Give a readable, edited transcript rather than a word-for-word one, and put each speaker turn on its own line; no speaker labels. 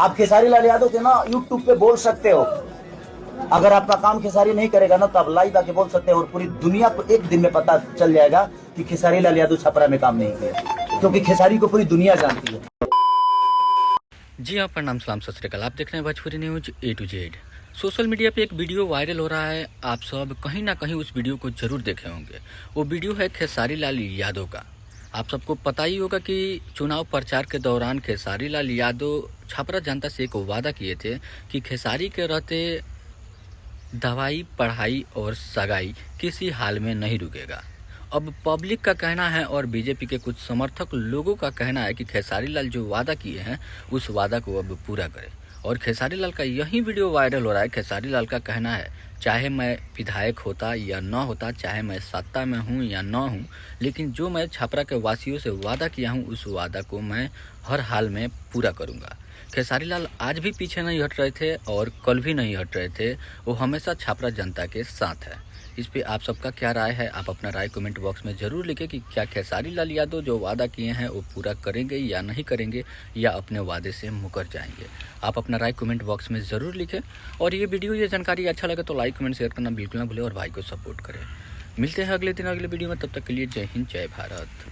आप खेसारी लाल यादव के ना यूट्यूब पे बोल सकते हो। अगर आपका काम खेसारी नहीं करेगा ना तो आप लाइव आके बोल सकते हो और पूरी दुनिया को एक दिन में पता चल जाएगा कि खेसारी लाल यादव छपरा में काम नहीं किया, क्योंकि खेसारी को पूरी दुनिया जानती है।
जी हाँ, प्रणाम सलाम सत श्री अकाल। आप देख रहे हैं Bhojpuri news A to Z। Social media पे एक वीडियो वायरल हो रहा है, आप सब कहीं ना कहीं उस वीडियो को जरूर देखे होंगे। वो वीडियो है खेसारी लाल यादव का। आप सबको पता ही होगा कि चुनाव प्रचार के दौरान खेसारी लाल यादव छपरा जनता से एक वादा किए थे कि खेसारी के रहते दवाई, पढ़ाई और सगाई किसी हाल में नहीं रुकेगा। अब पब्लिक का कहना है और बीजेपी के कुछ समर्थक लोगों का कहना है कि खेसारी लाल जो वादा किए हैं उस वादा को अब पूरा करें। और खेसारी लाल का यही वीडियो वायरल हो रहा है। खेसारी लाल का कहना है, चाहे मैं विधायक होता या न होता, चाहे मैं सत्ता में हूँ या न हूँ, लेकिन जो मैं छपरा के वासियों से वादा किया हूँ उस वादा को मैं हर हाल में पूरा करूँगा। खेसारी लाल आज भी पीछे नहीं हट रहे थे और कल भी नहीं हट रहे थे। वो हमेशा छपरा जनता के साथ है। इस पे आप सबका क्या राय है? आप अपना राय कमेंट बॉक्स में ज़रूर लिखें कि क्या खेसारी लाल यादव जो वादा किए हैं वो पूरा करेंगे या नहीं करेंगे, या अपने वादे से मुकर जाएंगे। आप अपना राय कमेंट बॉक्स में ज़रूर लिखें। और ये वीडियो, ये जानकारी अच्छा लगे तो लाइक कमेंट शेयर करना बिल्कुल ना भूलें और भाई को सपोर्ट करें। मिलते हैं अगले दिन अगले वीडियो में, तब तक के लिए जय हिंद, जय भारत।